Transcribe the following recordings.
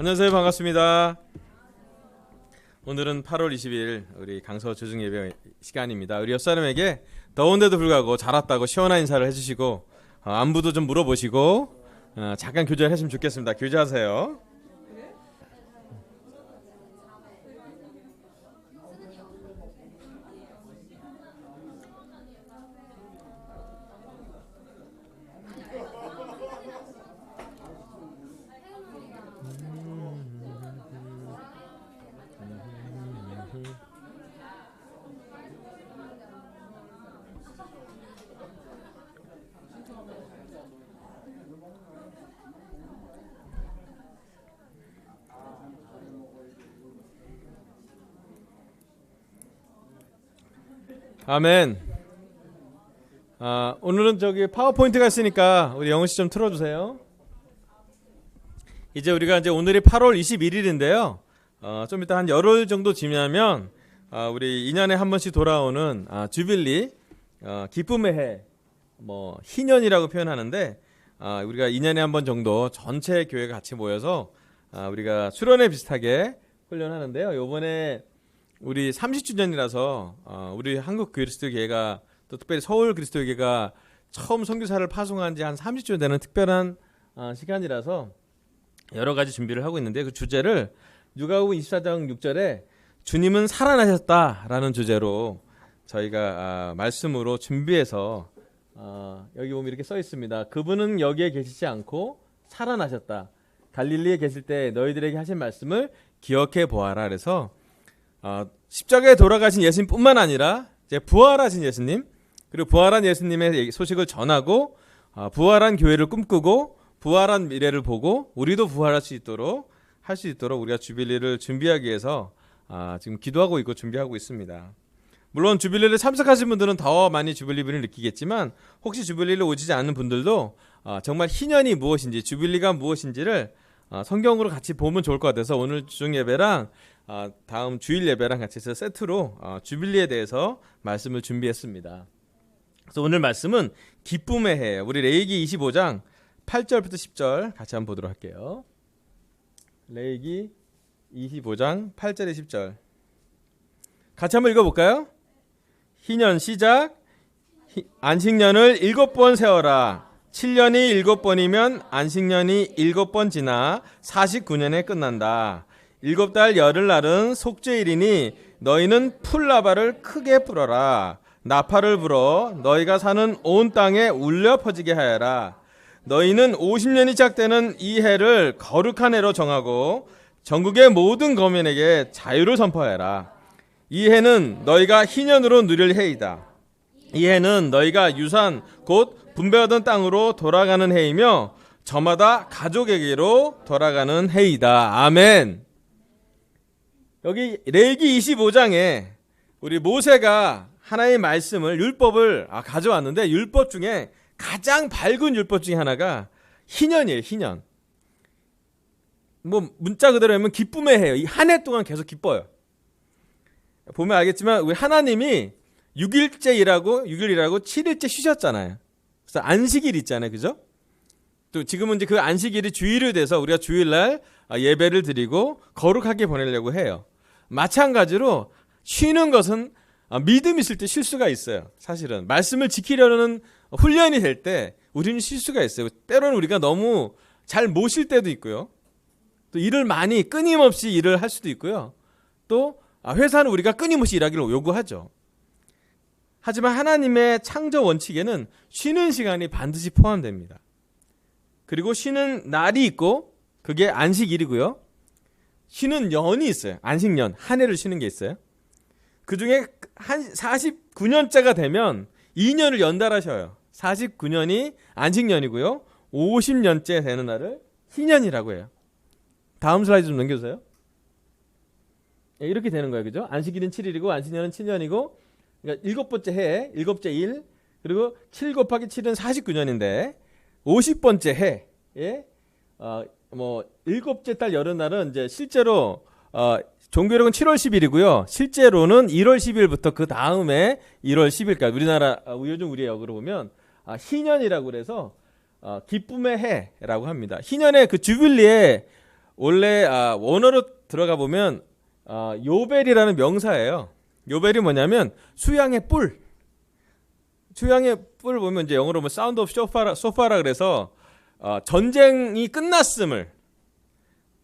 안녕하세요. 반갑습니다. 오늘은 8월 20일 우리 강서 조중 예배 시간입니다. 우리 옆사람에게 더운데도 불구하고 잘 왔다고 시원한 인사를 해주시고 안부도 좀 물어보시고 잠깐 교제를 하시면 좋겠습니다. 교제하세요. 아멘. 오늘은 저기 파워포인트가 있으니까 우리 영훈 씨 좀 틀어주세요. 이제 우리가 오늘이 8월 21일인데요. 좀 이따 한 열흘 정도 지나면 우리 2년에 한 번씩 돌아오는 주빌리, 기쁨의 해, 희년이라고 표현하는데 우리가 2년에 한 번 정도 전체 교회가 같이 모여서 우리가 수련회 비슷하게 훈련하는데요. 요번에 우리 30주년이라서 우리 한국 그리스도교회가 또 특별히 서울 그리스도교회가 처음 선교사를 파송한 지 한 30주년 되는 특별한 시간이라서 여러 가지 준비를 하고 있는데 그 주제를 누가복음 24장 6절에 주님은 살아나셨다라는 주제로 저희가 말씀으로 준비해서 여기 보면 이렇게 써 있습니다. 그분은 여기에 계시지 않고 살아나셨다. 갈릴리에 계실 때 너희들에게 하신 말씀을 기억해 보아라. 그래서 십자가에 돌아가신 예수님뿐만 아니라 이제 부활하신 예수님 그리고 부활한 예수님의 소식을 전하고 부활한 교회를 꿈꾸고 부활한 미래를 보고 우리도 부활할 수 있도록 할 수 있도록 우리가 주빌리를 준비하기 위해서 지금 기도하고 있고 준비하고 있습니다. 물론 주빌리를 참석하신 분들은 더 많이 주빌리를 느끼겠지만 혹시 주빌리를 오시지 않는 분들도 정말 희년이 무엇인지 주빌리가 무엇인지를 성경으로 같이 보면 좋을 것 같아서 오늘 주중 예배랑 다음 주일 예배랑 같이 해서 세트로 주빌리에 대해서 말씀을 준비했습니다. 그래서 오늘 말씀은 기쁨의 해, 우리 레위기 25장 8절부터 10절 같이 한번 보도록 할게요. 레위기 25장 8절에 10절 같이 한번 읽어볼까요? 희년 시작. 안식년을 7번 세워라. 7년이 7번이면 안식년이 7번 지나 49년에 끝난다. 7달 열흘날은 속죄일이니 너희는 풀나발을 크게 불어라. 나팔을 불어 너희가 사는 온 땅에 울려 퍼지게 하여라. 너희는 50년이 시작되는 이 해를 거룩한 해로 정하고 전국의 모든 거민에게 자유를 선포하여라. 이 해는 너희가 희년으로 누릴 해이다. 이 해는 너희가 유산 곧 분배하던 땅으로 돌아가는 해이며 저마다 가족에게로 돌아가는 해이다. 아멘. 여기 레위기 25장에 우리 모세가 하나의 말씀을 율법을 가져왔는데 율법 중에 가장 밝은 율법 중에 하나가 희년이에요. 희년. 문자 그대로 하면 기쁨의 해예요. 이 한 해 동안 계속 기뻐요. 보면 알겠지만 우리 하나님이 6일째 일하고 7일째 쉬셨잖아요. 그래서 안식일 있잖아요. 그죠? 또 지금은 이제 그 안식일이 주일이 돼서 우리가 주일날 예배를 드리고 거룩하게 보내려고 해요. 마찬가지로 쉬는 것은 믿음 있을 때 쉴 수가 있어요. 사실은 말씀을 지키려는 훈련이 될 때 우리는 쉴 수가 있어요. 때로는 우리가 너무 잘 못 쉴 때도 있고요. 또 일을 많이 끊임없이 일을 할 수도 있고요. 또 회사는 우리가 끊임없이 일하기를 요구하죠. 하지만 하나님의 창조 원칙에는 쉬는 시간이 반드시 포함됩니다. 그리고 쉬는 날이 있고 그게 안식일이고요. 쉬는 년이 있어요. 안식년, 한 해를 쉬는 게 있어요. 그중에 한 49년째가 되면 2년을 연달아셔요. 49년이 안식년이고요. 50년째 되는 날을 희년이라고 해요. 다음 슬라이드 좀 넘겨주세요. 이렇게 되는 거예요. 그죠? 안식일은 7일이고 안식년은 7년이고 그러니까 7번째 해, 7번째 일 그리고 7 곱하기 7은 49년인데 50번째 해에 7째 달 여름날은 이제 실제로 종교력은 7월 10일이고요. 실제로는 1월 10일부터 그 다음에 1월 10일까지 우리나라 요즘 우리의 역으로 보면 희년이라고 그래서 기쁨의 해라고 합니다. 희년의 그 주빌리에 원래 원어로 들어가 보면 요벨이라는 명사예요. 요벨이 뭐냐면 수양의 뿔. 수양의 뿔 보면 이제 영어로 보면 사운드 오브 소파라 그래서 전쟁이 끝났음을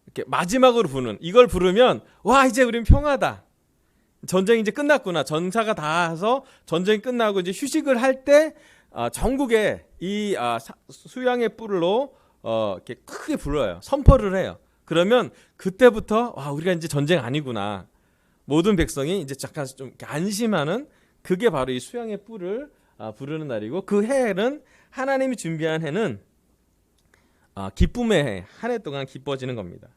이렇게 마지막으로 부르는, 이걸 부르면 와 이제 우린 평화다. 전쟁이 이제 끝났구나. 전사가 다 해서 전쟁이 끝나고 이제 휴식을 할 때 전국에 이 수양의 뿔로 이렇게 크게 불러요. 선포를 해요. 그러면 그때부터 와 우리가 이제 전쟁 아니구나. 모든 백성이 이제 잠깐 좀 안심하는, 그게 바로 이 수양의 뿔을 부르는 날이고, 그 해는 하나님이 준비한 해는 기쁨의 해, 한 해 동안 기뻐지는 겁니다.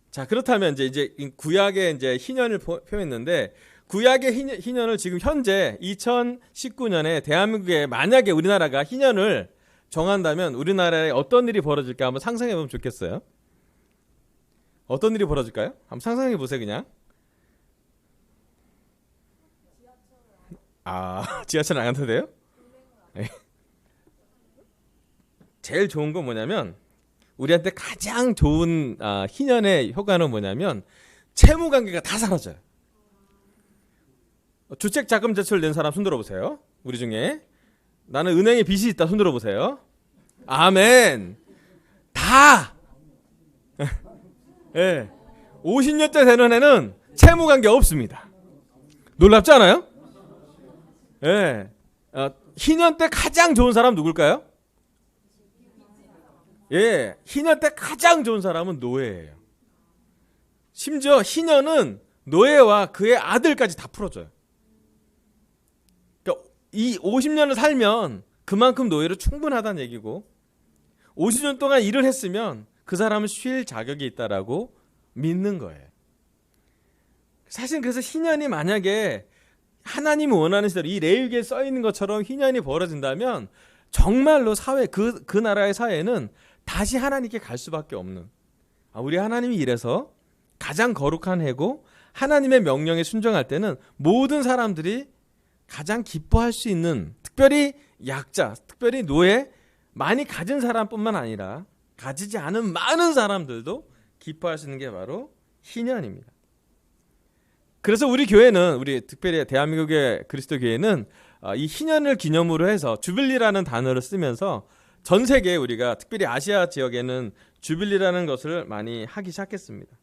자, 그렇다면 이제 구약의 이제 희년을 표현했는데, 구약의 희년을 지금 현재 2019년에 대한민국에 만약에 우리나라가 희년을 정한다면 우리나라에 어떤 일이 벌어질까 한번 상상해 보면 좋겠어요. 어떤 일이 벌어질까요? 한번 상상해 보세요, 그냥. 지하철 안 가도 돼요? 네. 제일 좋은 건 뭐냐면, 우리한테 가장 좋은 희년의 효과는 뭐냐면 채무 관계가 다 사라져요. 주택 자금 대출 낸 사람 손 들어보세요. 우리 중에 나는 은행에 빚이 있다 손 들어보세요. 아멘. 다. 예. 50년째 되는 애는 채무 관계 없습니다. 놀랍지 않아요? 예. 희년 때 가장 좋은 사람 누굴까요? 예, 희년 때 가장 좋은 사람은 노예예요. 심지어 희년은 노예와 그의 아들까지 다 풀어줘요. 그러니까 이 50년을 살면 그만큼 노예로 충분하다는 얘기고, 50년 동안 일을 했으면 그 사람은 쉴 자격이 있다라고 믿는 거예요. 사실 그래서 희년이 만약에 하나님이 원하는 시대로 이 레위기에 써 있는 것처럼 희년이 벌어진다면 정말로 사회, 그 나라의 사회는 다시 하나님께 갈 수밖에 없는, 우리 하나님이 이래서 가장 거룩한 해고 하나님의 명령에 순종할 때는 모든 사람들이 가장 기뻐할 수 있는, 특별히 약자, 특별히 노예, 많이 가진 사람뿐만 아니라 가지지 않은 많은 사람들도 기뻐할 수 있는 게 바로 희년입니다. 그래서 우리 교회는, 우리 특별히 대한민국의 그리스도 교회는 이 희년을 기념으로 해서 주빌리라는 단어를 쓰면서 전 세계에, 우리가 특별히 아시아 지역에는 주빌리라는 것을 많이 하기 시작했습니다.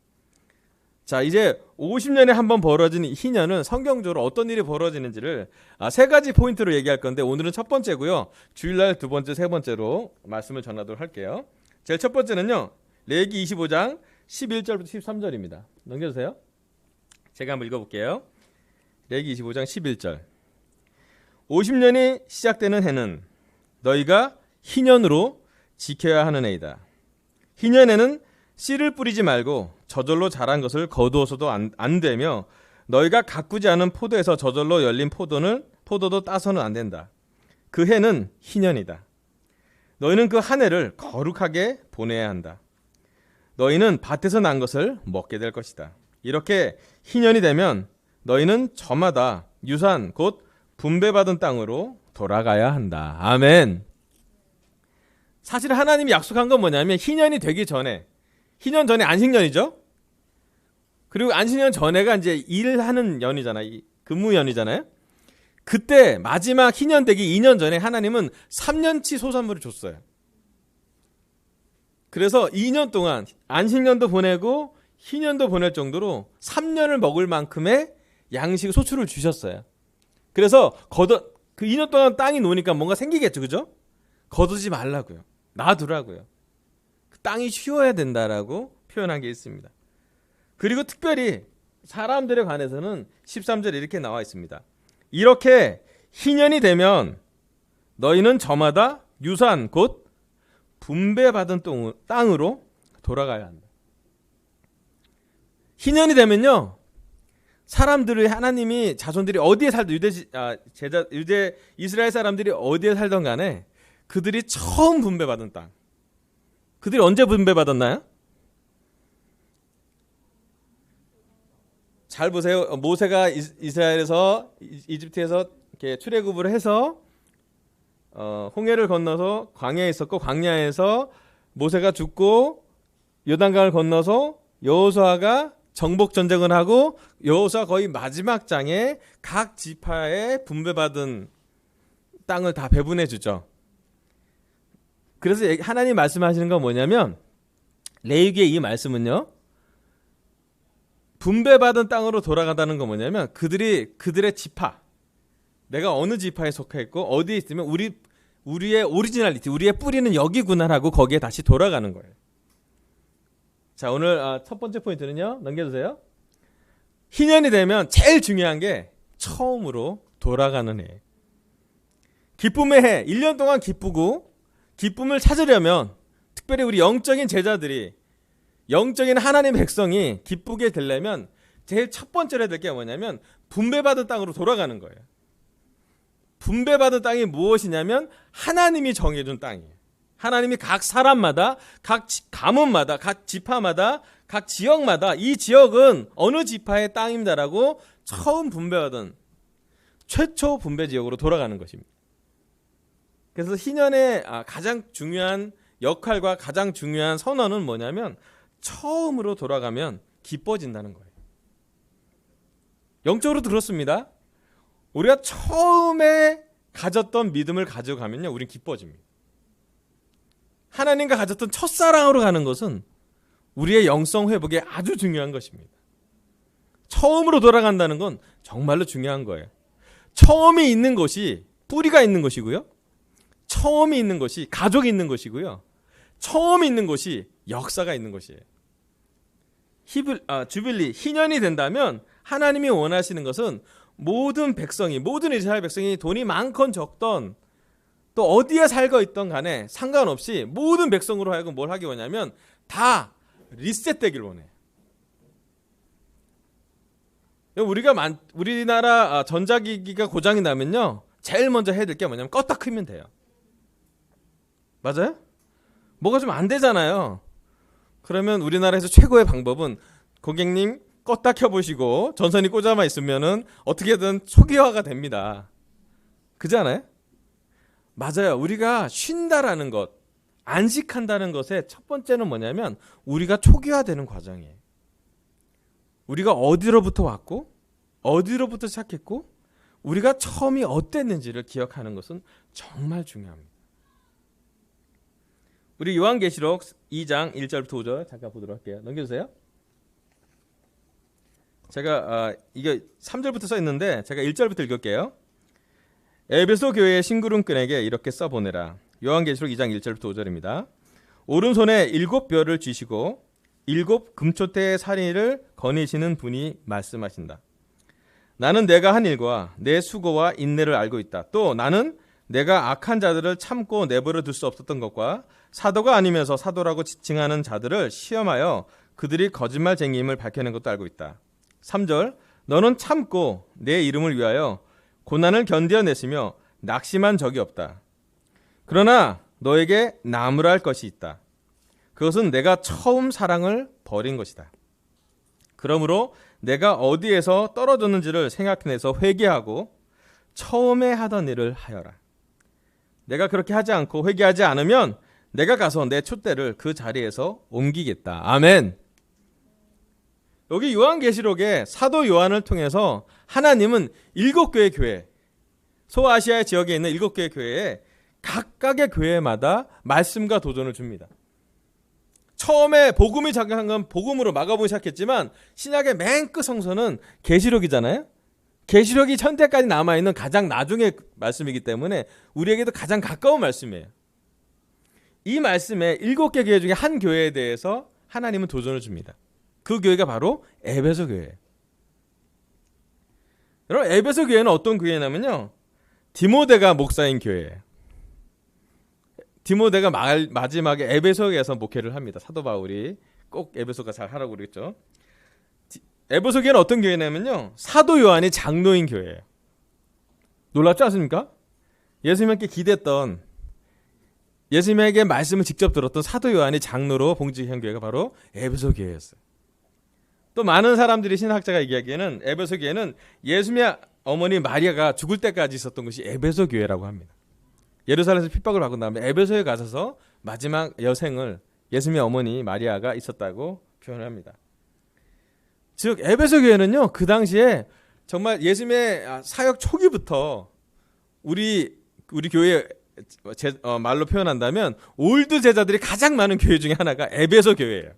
자, 이제 50년에 한 번 벌어진 희년은 성경적으로 어떤 일이 벌어지는지를 세 가지 포인트로 얘기할 건데, 오늘은 첫 번째고요. 주일날 두 번째, 세 번째로 말씀을 전하도록 할게요. 제일 첫 번째는요, 레위기 25장 11절부터 13절입니다. 넘겨주세요. 제가 한번 읽어볼게요. 레위기 25장 11절. 50년이 시작되는 해는 너희가 희년으로 지켜야 하는 해이다. 희년에는 씨를 뿌리지 말고 저절로 자란 것을 거두어서도 안 되며, 너희가 가꾸지 않은 포도에서 저절로 열린 포도도 따서는 안 된다. 그 해는 희년이다. 너희는 그 한 해를 거룩하게 보내야 한다. 너희는 밭에서 난 것을 먹게 될 것이다. 이렇게 희년이 되면 너희는 저마다 유산 곧 분배받은 땅으로 돌아가야 한다. 아멘. 사실 하나님이 약속한 건 뭐냐면, 희년이 되기 전에, 희년 전에 안식년이죠. 그리고 안식년 전에가 이제 일하는 년이잖아요. 근무년이잖아요. 그때 마지막 희년 되기 2년 전에 하나님은 3년치 소산물을 줬어요. 그래서 2년 동안 안식년도 보내고 희년도 보낼 정도로 3년을 먹을 만큼의 양식 소출을 주셨어요. 그래서 그 2년 동안 땅이 노니까 뭔가 생기겠죠, 그죠? 거두지 말라고요. 놔두라고요. 그 땅이 쉬어야 된다라고 표현한 게 있습니다. 그리고 특별히 사람들에 관해서는 13절에 이렇게 나와 있습니다. 이렇게 희년이 되면 너희는 저마다 유산 곧 분배받은 땅으로 돌아가야 한다. 희년이 되면요, 사람들이, 하나님이 자손들이 어디에 살든, 유대 이스라엘 사람들이 어디에 살던 간에 그들이 처음 분배받은 땅, 그들이 언제 분배받았나요? 잘 보세요. 모세가 이스라엘에서, 이집트에서 이렇게 출애굽을 해서 홍해를 건너서 광야에 있었고, 광야에서 모세가 죽고 요단강을 건너서 여호수아가 정복 전쟁을 하고 여호수아 거의 마지막 장에 각 지파에 분배받은 땅을 다 배분해 주죠. 그래서 하나님 말씀하시는 건 뭐냐면 레위기의 이 말씀은요. 분배받은 땅으로 돌아간다는 건 뭐냐면 그들의 지파, 내가 어느 지파에 속해 있고 어디에 있으면 우리의 오리지널리티, 우리의 뿌리는 여기구나라고 거기에 다시 돌아가는 거예요. 자, 오늘 첫 번째 포인트는요. 넘겨주세요. 희년이 되면 제일 중요한 게 처음으로 돌아가는 해. 기쁨의 해, 1년 동안 기쁘고 기쁨을 찾으려면 특별히 우리 영적인 제자들이, 영적인 하나님 백성이 기쁘게 되려면 제일 첫 번째로 해야 될 게 뭐냐면 분배받은 땅으로 돌아가는 거예요. 분배받은 땅이 무엇이냐면 하나님이 정해준 땅이에요. 하나님이 각 사람마다, 각 가문마다, 각 지파마다, 각 지역마다 이 지역은 어느 지파의 땅입니다라고 처음 분배받은 최초 분배 지역으로 돌아가는 것입니다. 그래서 희년의 가장 중요한 역할과 가장 중요한 선언은 뭐냐면 처음으로 돌아가면 기뻐진다는 거예요. 영적으로도 그렇습니다. 우리가 처음에 가졌던 믿음을 가져가면요, 우린 기뻐집니다. 하나님과 가졌던 첫사랑으로 가는 것은 우리의 영성 회복에 아주 중요한 것입니다. 처음으로 돌아간다는 건 정말로 중요한 거예요. 처음이 있는 것이 뿌리가 있는 것이고요. 처음이 있는 것이 가족이 있는 것이고요. 처음이 있는 것이 역사가 있는 것이에요. 주빌리, 희년이 된다면 하나님이 원하시는 것은 모든 백성이, 모든 이스라엘 백성이 돈이 많건 적던 또 어디에 살고 있던 간에 상관없이 모든 백성으로 하여금 뭘 하기 원하냐면 다 리셋되길 원해. 우리나라 전자기기가 고장이 나면요, 제일 먼저 해야 될 게 뭐냐면 껐다 켜면 돼요. 맞아요? 뭐가 좀 안 되잖아요. 그러면 우리나라에서 최고의 방법은 고객님 껐다 켜보시고 전선이 꽂아만 있으면은 어떻게든 초기화가 됩니다. 그렇지 않아요? 맞아요. 우리가 쉰다라는 것, 안식한다는 것의 첫 번째는 뭐냐면 우리가 초기화되는 과정이에요. 우리가 어디로부터 왔고 어디로부터 시작했고 우리가 처음이 어땠는지를 기억하는 것은 정말 중요합니다. 우리 요한계시록 2장 1절부터 5절 잠깐 보도록 할게요. 넘겨주세요. 제가 이게 3절부터 써 있는데 제가 1절부터 읽을게요. 에베소 교회의 심부름꾼에게 이렇게 써보내라. 요한계시록 2장 1절부터 5절입니다. 오른손에 7뼈를 쥐시고 7 금초대의 살인을 거니시는 분이 말씀하신다. 나는 내가 한 일과 내 수고와 인내를 알고 있다. 또 나는 내가 악한 자들을 참고 내버려 둘 수 없었던 것과 사도가 아니면서 사도라고 지칭하는 자들을 시험하여 그들이 거짓말쟁이임을 밝혀낸 것도 알고 있다. 3절, 너는 참고 내 이름을 위하여 고난을 견뎌냈으며 낙심한 적이 없다. 그러나 너에게 나무랄 것이 있다. 그것은 내가 처음 사랑을 버린 것이다. 그러므로 내가 어디에서 떨어졌는지를 생각해내서 회개하고 처음에 하던 일을 하여라. 내가 그렇게 하지 않고 회개하지 않으면 내가 가서 내 촛대를 그 자리에서 옮기겠다. 아멘. 여기 요한계시록에 사도 요한을 통해서 하나님은 7교회 교회, 소아시아 지역에 있는 7교회 교회에 각각의 교회마다 말씀과 도전을 줍니다. 처음에 복음이 작용한 건 복음으로 마가복음이 시작했지만 신약의 맨 끝 성서는 계시록이잖아요. 계시록이 현대까지 남아있는 가장 나중의 말씀이기 때문에 우리에게도 가장 가까운 말씀이에요. 이 말씀에 7개 교회 중에 한 교회에 대해서 하나님은 도전을 줍니다. 그 교회가 바로 에베소 교회예요. 여러분, 에베소 교회는 어떤 교회냐면요, 디모데가 목사인 교회예요. 디모데가 마지막에 에베소에서 목회를 합니다. 사도 바울이 꼭 에베소가 잘 하라고 그랬죠. 에베소 교회는 어떤 교회냐면요, 사도 요한이 장로인 교회예요. 놀랍지 않습니까? 예수님께 기댔던, 예수님에게 말씀을 직접 들었던 사도 요한이 장로로 봉직한 교회가 바로 에베소 교회였어요. 또 많은 사람들이, 신학자가 얘기하기에는 에베소 교회는 예수님의 어머니 마리아가 죽을 때까지 있었던 것이 에베소 교회라고 합니다. 예루살렘에서 핍박을 받고 나면 에베소에 가셔서 마지막 여생을 예수님의 어머니 마리아가 있었다고 표현합니다. 즉 에베소 교회는요, 그 당시에 정말 예수님의 사역 초기부터 우리 교회 말로 표현한다면 올드 제자들이 가장 많은 교회 중에 하나가 에베소 교회예요.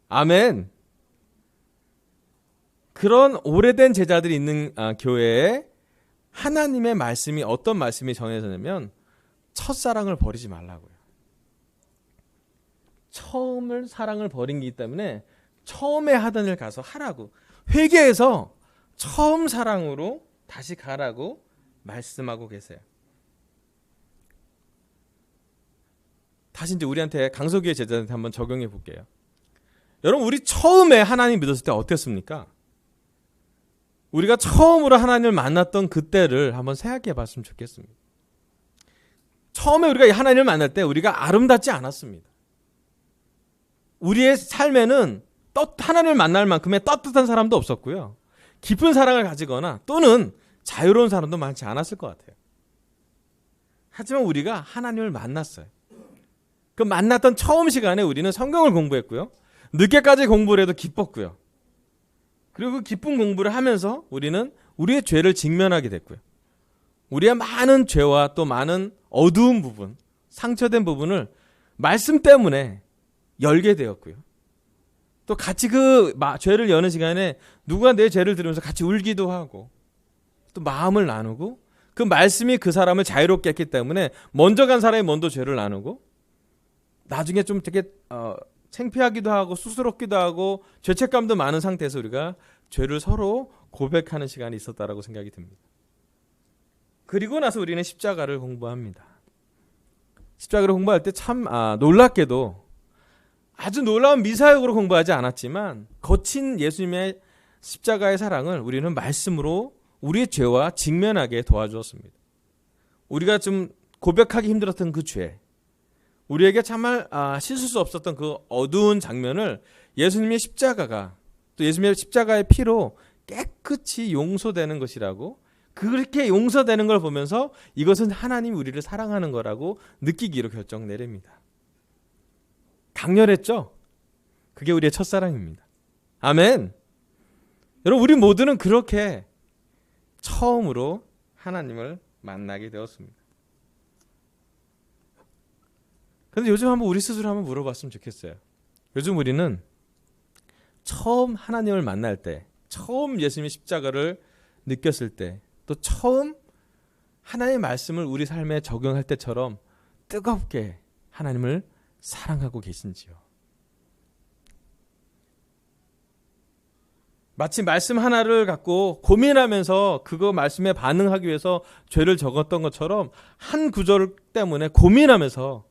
아멘. 그런 오래된 제자들이 있는 교회에 하나님의 말씀이 어떤 말씀이 전해졌냐면 첫사랑을 버리지 말라고요. 처음을 사랑을 버린 거기 때문에 처음에 하던 일 가서 하라고, 회개해서 처음 사랑으로 다시 가라고 말씀하고 계세요. 다시 이제 우리한테 강서교회 제자들한테 한번 적용해 볼게요. 여러분, 우리 처음에 하나님 믿었을 때 어땠습니까? 우리가 처음으로 하나님을 만났던 그때를 한번 생각해 봤으면 좋겠습니다. 처음에 우리가 하나님을 만날 때 우리가 아름답지 않았습니다. 우리의 삶에는 하나님을 만날 만큼의 떳떳한 사람도 없었고요, 깊은 사랑을 가지거나 또는 자유로운 사람도 많지 않았을 것 같아요. 하지만 우리가 하나님을 만났어요. 그 만났던 처음 시간에 우리는 성경을 공부했고요, 늦게까지 공부를 해도 기뻤고요, 그리고 그 기쁜 공부를 하면서 우리는 우리의 죄를 직면하게 됐고요, 우리의 많은 죄와 또 많은 어두운 부분, 상처된 부분을 말씀 때문에 열게 되었고요, 또 같이 그 죄를 여는 시간에 누가 내 죄를 들으면서 같이 울기도 하고 또 마음을 나누고, 그 말씀이 그 사람을 자유롭게 했기 때문에 먼저 간 사람이 먼저 죄를 나누고 나중에 좀 되게 창피하기도 하고 쑥스럽기도 하고 죄책감도 많은 상태에서 우리가 죄를 서로 고백하는 시간이 있었다라고 생각이 듭니다. 그리고 나서 우리는 십자가를 공부합니다. 십자가를 공부할 때 참 놀랍게도 아주 놀라운 미사역으로 공부하지 않았지만 거친 예수님의 십자가의 사랑을 우리는 말씀으로 우리의 죄와 직면하게 도와주었습니다. 우리가 좀 고백하기 힘들었던 그 죄, 우리에게 정말 씻을 수 없었던 그 어두운 장면을 예수님의 십자가가, 또 예수님의 십자가의 피로 깨끗이 용서되는 것이라고, 그렇게 용서되는 걸 보면서 이것은 하나님이 우리를 사랑하는 거라고 느끼기로 결정 내립니다. 강렬했죠? 그게 우리의 첫사랑입니다. 아멘. 여러분, 우리 모두는 그렇게 처음으로 하나님을 만나게 되었습니다. 그런데 요즘 한번 우리 스스로 한번 물어봤으면 좋겠어요. 요즘 우리는 처음 하나님을 만날 때, 처음 예수님의 십자가를 느꼈을 때, 또 처음 하나님의 말씀을 우리 삶에 적용할 때처럼 뜨겁게 하나님을 사랑하고 계신지요? 마치 말씀 하나를 갖고 고민하면서 그거 말씀에 반응하기 위해서 죄를 적었던 것처럼 한 구절 때문에 고민하면서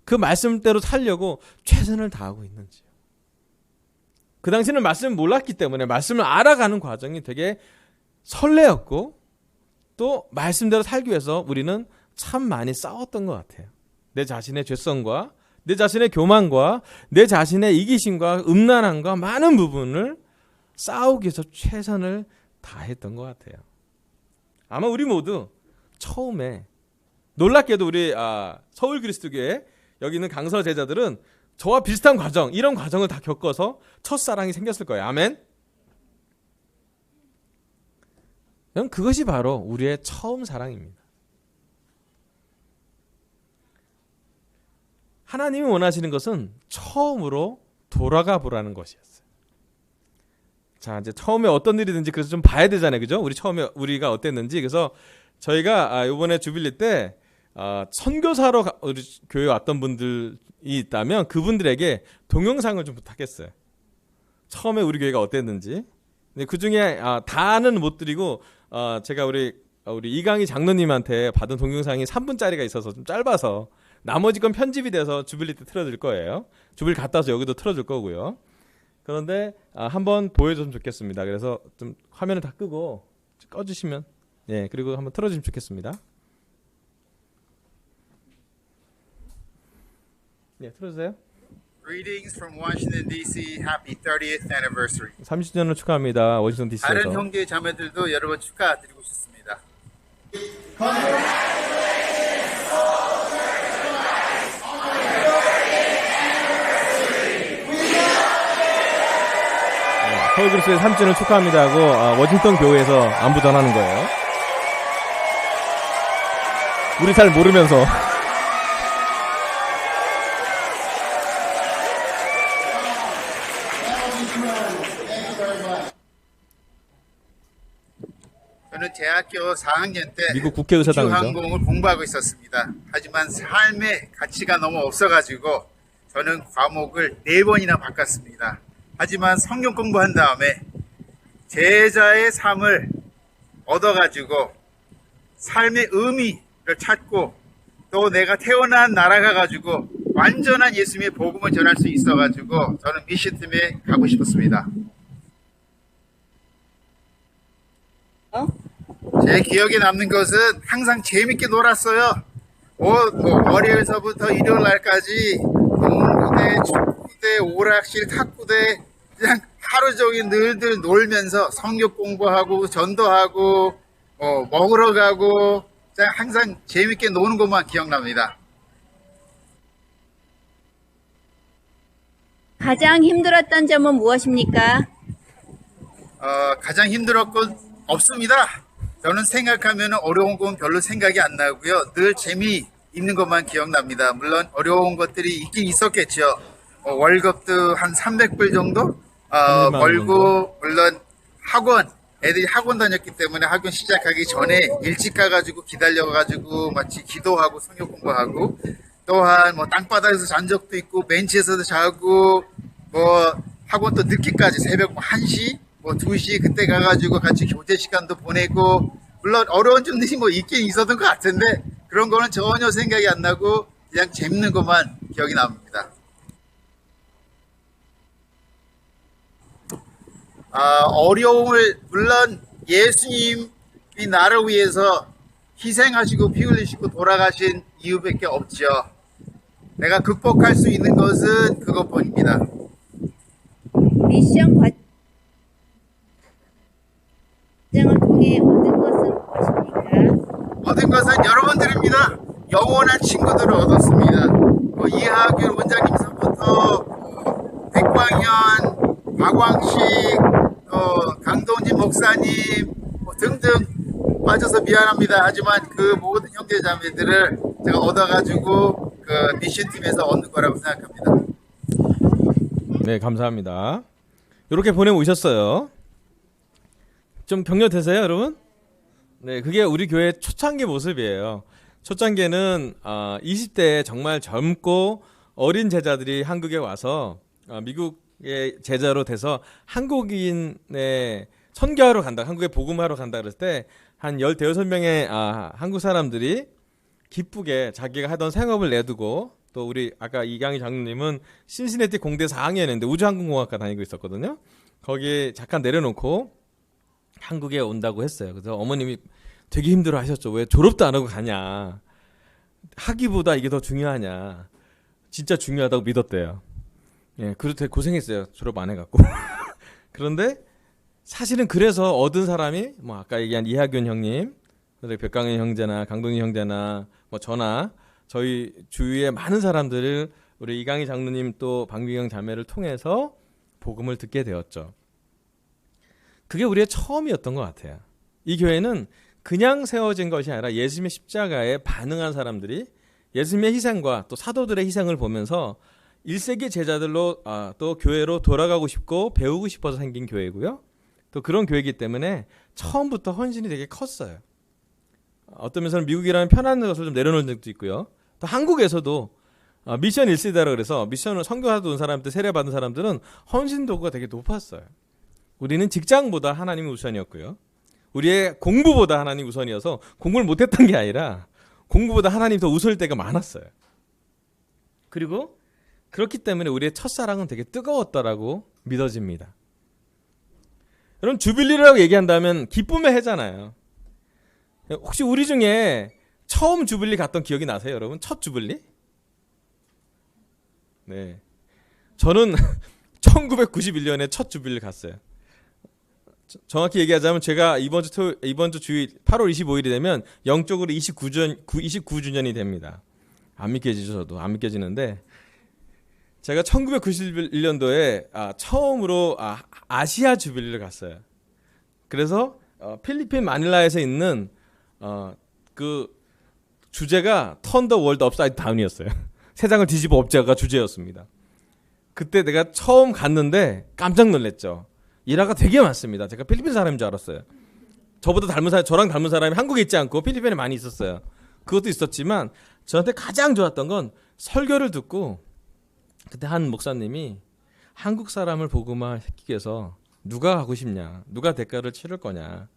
그 말씀대로 살려고 최선을 다하고 있는지요? 그 당시에는 말씀을 몰랐기 때문에 말씀을 알아가는 과정이 되게 설레었고, 또 말씀대로 살기 위해서 우리는 참 많이 싸웠던 것 같아요. 내 자신의 죄성과 내 자신의 교만과 내 자신의 이기심과 음란함과 많은 부분을 싸우기 위해서 최선을 다했던 것 같아요. 아마 우리 모두 처음에, 놀랍게도 우리 서울 그리스도교회 여기 있는 강서 제자들은 저와 비슷한 과정, 이런 과정을 다 겪어서 첫사랑이 생겼을 거예요. 아멘. 그것이 바로 우리의 처음 사랑입니다. 하나님이 원하시는 것은 처음으로 돌아가 보라는 것이었어요. 자, 이제 처음에 어떤 일이든지 그래서 좀 봐야 되잖아요, 그죠? 우리 처음에 우리가 어땠는지. 그래서 저희가 이번에 주빌리 때 선교사로 우리 교회 왔던 분들이 있다면 그분들에게 동영상을 좀 부탁했어요. 처음에 우리 교회가 어땠는지. 근데 그 중에 다는 못 드리고 제가 우리 이강희 장로님한테 받은 동영상이 3분짜리가 있어서 좀 짧아서 나머지 건 편집이 돼서 주빌리 때 틀어줄 거예요. 주빌리 갔다 와서 여기도 틀어줄 거고요. 그런데 한번 보여줬으면 좋겠습니다. 그래서 좀 화면을 다 끄고 꺼주시면, 예, 그리고 한번 틀어주시면 좋겠습니다. 네, 틀어주세요. Greetings from Washington D.C. Happy 30th anniversary. 30주년을 축하합니다. 워싱턴 DC에서. 다른 형제 자매들도 여러분 축하드리고 싶습니다. 서울 그리스도의 3주년 축하합니다 하고 워싱턴 교회에서 안부 전하는 거예요. 우리 잘 모르면서. 저는 대학교 4학년 때 미국 국회의사당이죠. 우주항공을 공부하고 있었습니다. 하지만 삶의 가치가 너무 없어가지고 저는 과목을 4번이나 바꿨습니다. 하지만 성경 공부한 다음에 제자의 삶을 얻어가지고 삶의 의미를 찾고 또 내가 태어난 나라가 가지고 완전한 예수님의 복음을 전할 수 있어가지고 저는 미션팀에 가고 싶었습니다. 제 기억에 남는 것은 항상 재밌게 놀았어요. 월요일서부터 일요일 날까지 농구대, 축구대, 오락실, 탁구대 그냥 하루 종일 늘들 놀면서 성경 공부하고 전도하고 먹으러 가고 그냥 항상 재밌게 노는 것만 기억납니다. 가장 힘들었던 점은 무엇입니까? 가장 힘들었건 없습니다. 저는 생각하면 어려운 건 별로 생각이 안 나고요. 늘 재미있는 것만 기억납니다. 물론 어려운 것들이 있긴 있었겠죠. 월급도 한 300불 정도 벌고 물론 애들이 학원 다녔기 때문에 학원 시작하기 전에 일찍 가가지고 기다려가지고 마치 기도하고 성경 공부하고 또한 땅바닥에서 잔 적도 있고 벤치에서도 자고 학원 또 늦게까지 새벽 1시 2시 그때 가가지고 같이 교제 시간도 보내고 물론 어려운 점들이 있긴 있었던 것 같은데 그런 거는 전혀 생각이 안 나고 그냥 재밌는 것만 기억이 납니다. 어려움을 물론 예수님이 나를 위해서 희생하시고 피 흘리시고 돌아가신 이유밖에 없죠. 내가 극복할 수 있는 것은 그것뿐입니다. 미션 과정을 통해 얻은 것은 무엇입니까? 얻은 것은 여러분들입니다. 영원한 친구들을 얻었습니다. 이하균 원장님서부터 백광현, 박광식, 강동진 목사님 등등 빠져서 미안합니다. 하지만 그 모든 형제자매들을 제가 얻어가지고 그 미션팀에서 얻는 거라고 생각합니다. 네, 감사합니다. 이렇게 보내오셨어요. 좀 격려되세요, 여러분? 네, 그게 우리 교회 초창기 모습이에요. 초창기에는 20대에 정말 젊고 어린 제자들이 한국에 와서 미국의 제자로 돼서 한국인의 선교하러 간다, 한국에 복음하러 간다 그랬을 때 한 15명의 한국 사람들이 기쁘게 자기가 하던 생업을 내두고 또 우리 아까 이강희 장로님은 신시내티 공대 4학년인데 우주항공공학과 다니고 있었거든요. 거기에 잠깐 내려놓고 한국에 온다고 했어요. 그래서 어머님이 되게 힘들어 하셨죠. 왜 졸업도 안 하고 가냐. 학위보다 이게 더 중요하냐. 진짜 중요하다고 믿었대요. 예, 그래도 되게 고생했어요. 졸업 안 해갖고. 그런데 사실은 그래서 얻은 사람이 아까 얘기한 이하균 형님, 백강현 형제나 강동희 형제나 저나 저희 주위의 많은 사람들을 우리 이강희 장로님 또 박미경 자매를 통해서 복음을 듣게 되었죠. 그게 우리의 처음이었던 것 같아요. 이 교회는 그냥 세워진 것이 아니라 예수님의 십자가에 반응한 사람들이 예수님의 희생과 또 사도들의 희생을 보면서 1세기 제자들로 또 교회로 돌아가고 싶고 배우고 싶어서 생긴 교회고요. 또 그런 교회이기 때문에 처음부터 헌신이 되게 컸어요. 어떤 면에서는 미국이라는 편한 것을 좀 내려놓은 적도 있고요. 또 한국에서도 미션 1세대라 그래서 미션을 선교하러 온 사람들, 세례받은 사람들은 헌신 도구가 되게 높았어요. 우리는 직장보다 하나님이 우선이었고요. 우리의 공부보다 하나님 우선이어서 공부를 못했던 게 아니라 공부보다 하나님 더 우선일 때가 많았어요. 그리고 그렇기 때문에 우리의 첫사랑은 되게 뜨거웠다라고 믿어집니다. 여러분, 주빌리라고 얘기한다면 기쁨의 해잖아요. 혹시 우리 중에 처음 주빌리 갔던 기억이 나세요, 여러분? 첫 주빌리? 네. 저는 1991년에 첫 주빌리 갔어요. 정확히 얘기하자면 제가 이번 주 주일 8월 25일이 되면 영적으로 29주년이 됩니다. 안 믿겨지죠, 저도. 안 믿겨지는데 제가 1991년도에 처음으로 아시아 주빌리를 갔어요. 그래서 필리핀 마닐라에서 있는 그 주제가 Turn the World Upside Down이었어요. 세상을 뒤집어 엎자가 주제였습니다. 그때 내가 처음 갔는데 깜짝 놀랐죠. 일화가 되게 많습니다. 제가 필리핀 사람인 줄 알았어요. 저랑 닮은 사람이 한국에 있지 않고 필리핀에 많이 있었어요. 그것도 있었지만 저한테 가장 좋았던 건 설교를 듣고 그때 한 목사님이 한국 사람을 복음화 시키기 위해서 누가 하고 싶냐, 누가 대가를 치를 거냐,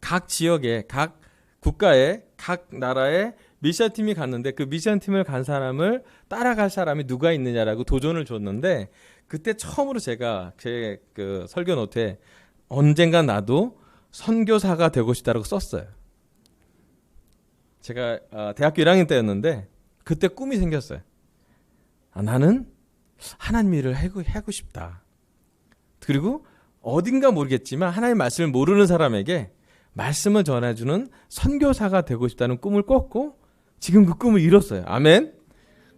각 지역에, 각 국가에, 각 나라에 미션팀이 갔는데 그 미션팀을 간 사람을 따라갈 사람이 누가 있느냐라고 도전을 줬는데 그때 처음으로 제가 제 그 설교 노트에 언젠가 나도 선교사가 되고 싶다라고 썼어요. 제가 대학교 1학년 때였는데 그때 꿈이 생겼어요. 나는 하나님 일을 하고 싶다. 그리고 어딘가 모르겠지만 하나님의 말씀을 모르는 사람에게 말씀을 전해주는 선교사가 되고 싶다는 꿈을 꿨고 지금 그 꿈을 이뤘어요. 아멘.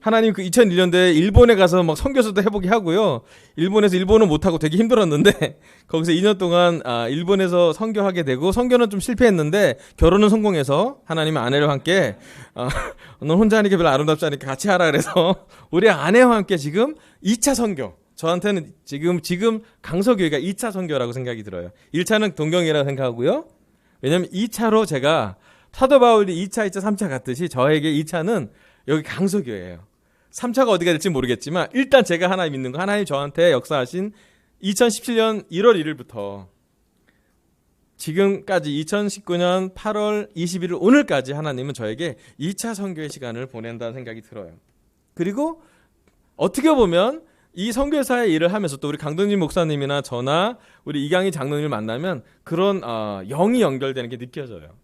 하나님 그 2001년도에 일본에 가서 막 선교사도 해보게 하고요. 일본에서 일본은 못하고 되게 힘들었는데 거기서 2년 동안 일본에서 선교하게 되고 선교는 좀 실패했는데 결혼은 성공해서 하나님의 아내와 함께 넌 혼자 하니까 별로 아름답지 않으니까 같이 하라 그래서 우리 아내와 함께 지금 2차 선교. 저한테는 지금 강서교회가 2차 선교라고 생각이 들어요. 1차는 동경이라고 생각하고요. 왜냐하면 2차로 제가 사도 바울이 2차, 3차 갔듯이 저에게 2차는 여기 강서교회예요. 3차가 어디가 될지 모르겠지만 일단 제가 하나님 믿는 거 하나님 저한테 역사하신 2017년 1월 1일부터 지금까지 2019년 8월 21일 오늘까지 하나님은 저에게 2차 선교의 시간을 보낸다는 생각이 들어요. 그리고 어떻게 보면 이 선교사의 일을 하면서 또 우리 강동진 목사님이나 저나 우리 이강희 장로님을 만나면 그런 영이 연결되는 게 느껴져요.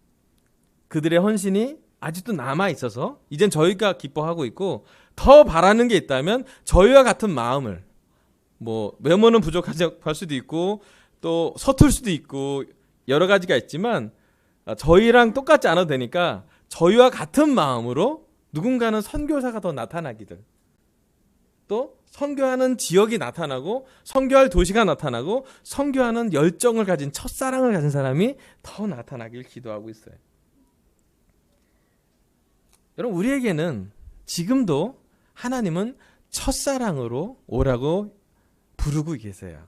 그들의 헌신이 아직도 남아 있어서 이젠 저희가 기뻐하고 있고 더 바라는 게 있다면 저희와 같은 마음을 뭐 외모는 부족할 수도 있고 또 서툴 수도 있고 여러 가지가 있지만 저희랑 똑같지 않아도 되니까 저희와 같은 마음으로 누군가는 선교사가 더 나타나기를 또 선교하는 지역이 나타나고 선교할 도시가 나타나고 선교하는 열정을 가진 첫사랑을 가진 사람이 더 나타나길 기도하고 있어요. 여러분 우리에게는 지금도 하나님은 첫사랑으로 오라고 부르고 계세요.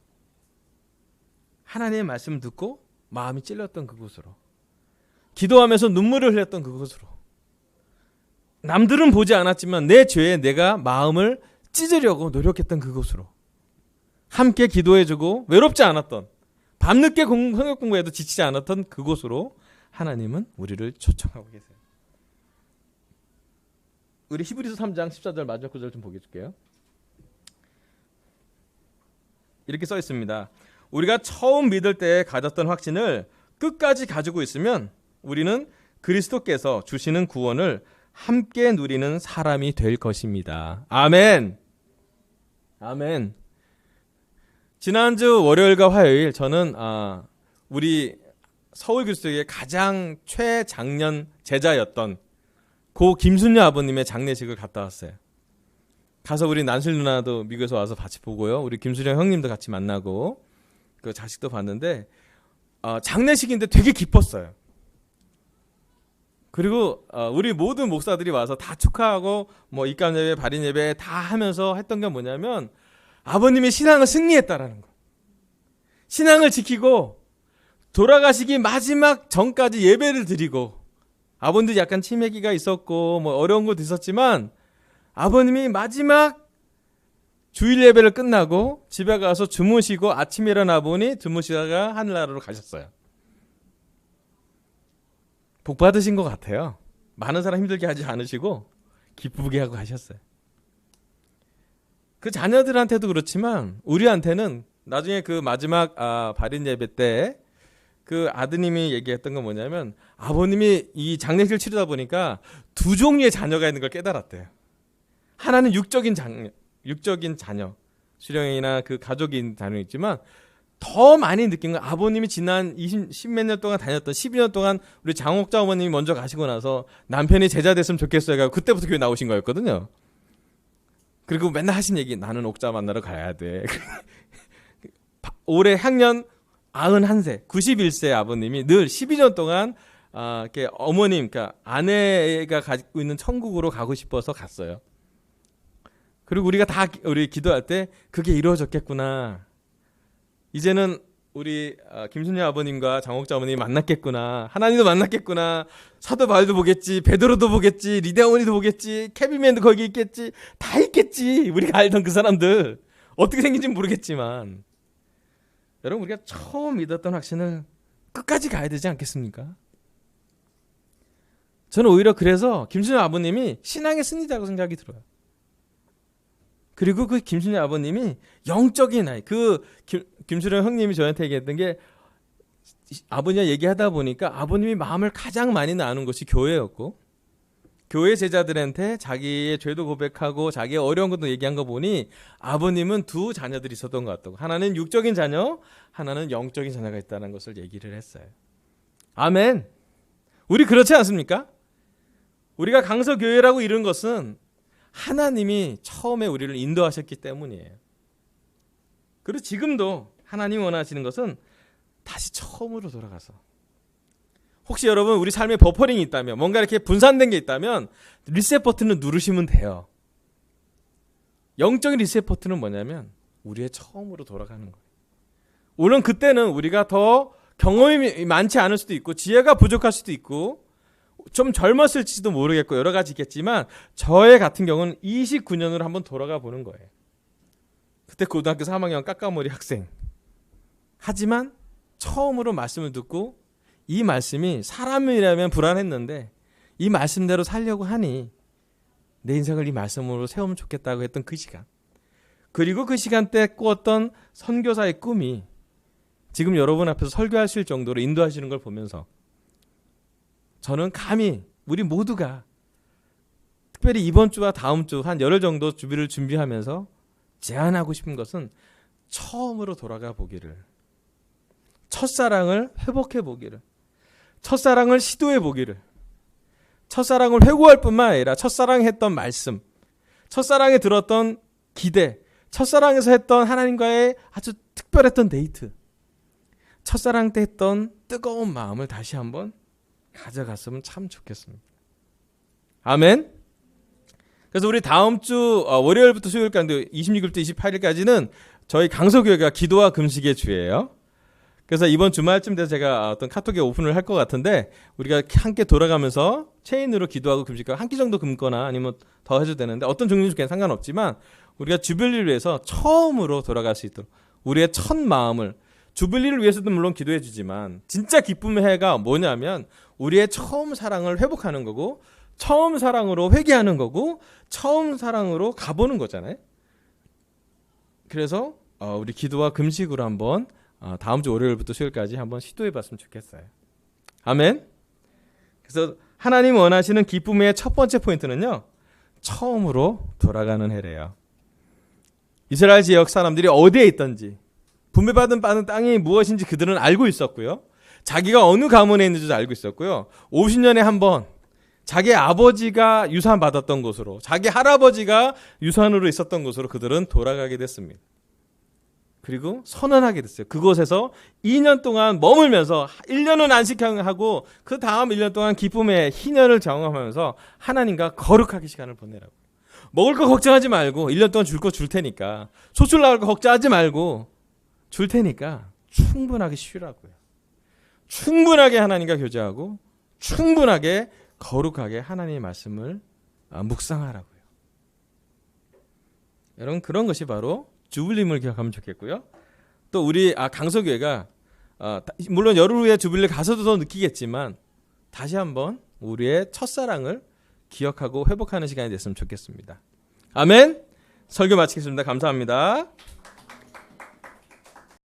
하나님의 말씀을 듣고 마음이 찔렸던 그곳으로 기도하면서 눈물을 흘렸던 그곳으로 남들은 보지 않았지만 내 죄에 내가 마음을 찢으려고 노력했던 그곳으로 함께 기도해주고 외롭지 않았던 밤늦게 성경 공부해도 지치지 않았던 그곳으로 하나님은 우리를 초청하고 계세요. 우리 히브리서 3장 14절 마지막 구절 좀 보여줄게요. 이렇게 써 있습니다. 우리가 처음 믿을 때 가졌던 확신을 끝까지 가지고 있으면 우리는 그리스도께서 주시는 구원을 함께 누리는 사람이 될 것입니다. 아멘. 아멘. 지난주 월요일과 화요일 저는 우리 서울교수의 가장 최장년 제자였던 고 김순녀 아버님의 장례식을 갔다 왔어요. 가서 우리 난술 누나도 미국에서 와서 같이 보고요. 우리 김순녀 형님도 같이 만나고 그 자식도 봤는데 장례식인데 되게 기뻤어요. 그리고 우리 모든 목사들이 와서 다 축하하고 뭐 입감 예배, 발인 예배 다 하면서 했던 게 뭐냐면 아버님의 신앙을 승리했다라는 거. 신앙을 지키고 돌아가시기 마지막 전까지 예배를 드리고 아버님도 약간 치매기가 있었고 뭐 어려운 것도 있었지만 아버님이 마지막 주일 예배를 끝나고 집에 가서 주무시고 아침에 일어나 보니 주무시다가 하늘나라로 가셨어요. 복 받으신 것 같아요. 많은 사람 힘들게 하지 않으시고 기쁘게 하고 가셨어요. 그 자녀들한테도 그렇지만 우리한테는 나중에 그 마지막 발인 예배 때 그 아드님이 얘기했던 건 뭐냐면 아버님이 이 장례식을 치르다 보니까 두 종류의 자녀가 있는 걸 깨달았대요. 하나는 육적인 자녀, 수령이나 그 가족인 자녀 있지만 더 많이 느낀 건 아버님이 지난 10몇 년 동안 다녔던 12년 동안 우리 장옥자 어머님이 먼저 가시고 나서 남편이 제자 됐으면 좋겠어요. 그때부터 교회 나오신 거였거든요. 그리고 맨날 하신 얘기, 나는 옥자 만나러 가야 돼. 올해 향년 91세, 91세 아버님이 늘 12년 동안 이렇게 어머님, 그러니까 아내가 가지고 있는 천국으로 가고 싶어서 갔어요. 그리고 우리가 다 우리 기도할 때 그게 이루어졌겠구나. 이제는 우리 김순녀 아버님과 장옥자 어머님이 만났겠구나. 하나님도 만났겠구나. 사도 바울도 보겠지. 베드로도 보겠지. 리데오니도 보겠지. 케빈맨도 거기 있겠지. 다 있겠지. 우리가 알던 그 사람들. 어떻게 생긴지 모르겠지만. 여러분, 우리가 처음 믿었던 확신을 끝까지 가야 되지 않겠습니까? 저는 오히려 그래서 김순녀 아버님이 신앙의 승리자라고 생각이 들어요. 그리고 그 김순녀 아버님이 영적인 아이, 김수령 형님이 저한테 얘기했던 게, 아버님과 얘기하다 보니까 아버님이 마음을 가장 많이 나누는 것이 교회였고, 교회 제자들한테 자기의 죄도 고백하고 자기의 어려운 것도 얘기한 거 보니 아버님은 두 자녀들이 있었던 것 같다고. 하나는 육적인 자녀, 하나는 영적인 자녀가 있다는 것을 얘기를 했어요. 아멘. 우리 그렇지 않습니까? 우리가 강서교회라고 이른 것은 하나님이 처음에 우리를 인도하셨기 때문이에요. 그리고 지금도 하나님이 원하시는 것은 다시 처음으로 돌아가서, 혹시 여러분 우리 삶에 버퍼링이 있다면, 뭔가 이렇게 분산된 게 있다면 리셋 버튼을 누르시면 돼요. 영적인 리셋 버튼은 뭐냐면 우리의 처음으로 돌아가는 거예요. 물론 그때는 우리가 더 경험이 많지 않을 수도 있고 지혜가 부족할 수도 있고 좀 젊었을지도 모르겠고 여러 가지 있겠지만, 저의 같은 경우는 29년으로 한번 돌아가 보는 거예요. 그때 고등학교 3학년 까까머리 학생. 하지만 처음으로 말씀을 듣고 이 말씀이 사람이라면 불안했는데 이 말씀대로 살려고 하니 내 인생을 이 말씀으로 세우면 좋겠다고 했던 그 시간. 그리고 그 시간 때 꾸었던 선교사의 꿈이 지금 여러분 앞에서 설교하실 정도로 인도하시는 걸 보면서 저는 감히 우리 모두가 특별히 이번 주와 다음 주 한 열흘 정도 주비를 준비하면서 제안하고 싶은 것은 처음으로 돌아가 보기를, 첫사랑을 회복해 보기를, 첫사랑을 시도해 보기를, 첫사랑을 회고할 뿐만 아니라 첫사랑했던 말씀, 첫사랑에 들었던 기대, 첫사랑에서 했던 하나님과의 아주 특별했던 데이트, 첫사랑 때 했던 뜨거운 마음을 다시 한번 가져갔으면 참 좋겠습니다. 아멘. 그래서 우리 다음 주 월요일부터 수요일까지 26일부터 28일까지는 저희 강서교회가 기도와 금식의 주예요. 그래서 이번 주말쯤 돼서 제가 어떤 카톡에 오픈을 할 것 같은데, 우리가 함께 돌아가면서 체인으로 기도하고 금식하고 한 끼 정도 굶거나 아니면 더 해도 되는데, 어떤 종류는 상관없지만 우리가 주빌리를 위해서 처음으로 돌아갈 수 있도록 우리의 첫 마음을, 주빌리를 위해서도 물론 기도해 주지만 진짜 기쁨의 해가 뭐냐면 우리의 처음 사랑을 회복하는 거고, 처음 사랑으로 회개하는 거고, 처음 사랑으로 가보는 거잖아요. 그래서 우리 기도와 금식으로 한번 다음 주 월요일부터 수요일까지 한번 시도해 봤으면 좋겠어요. 아멘. 그래서 하나님 원하시는 기쁨의 첫 번째 포인트는요, 처음으로 돌아가는 해래요. 이스라엘 지역 사람들이 어디에 있던지, 분배받은 땅이 무엇인지 그들은 알고 있었고요. 자기가 어느 가문에 있는지도 알고 있었고요. 50년에 한 번 자기 아버지가 유산 받았던 곳으로, 자기 할아버지가 유산으로 있었던 곳으로 그들은 돌아가게 됐습니다. 그리고 선언하게 됐어요. 그곳에서 2년 동안 머물면서 1년은 안식하고 그 다음 1년 동안 기쁨의 희년을 경험하면서 하나님과 거룩하게 시간을 보내라고. 먹을 거 걱정하지 말고 1년 동안 줄 거 줄 테니까, 소출 나올 거 걱정하지 말고 줄 테니까 충분하게 쉬라고요. 충분하게 하나님과 교제하고 충분하게 거룩하게 하나님의 말씀을 묵상하라고요. 여러분, 그런 것이 바로 주빌림을 기억하면 좋겠고요. 또 우리 강서교회가 물론 열흘 후에 주빌리 가서도 더 느끼겠지만 다시 한번 우리의 첫사랑을 기억하고 회복하는 시간이 됐으면 좋겠습니다. 아멘. 설교 마치겠습니다. 감사합니다.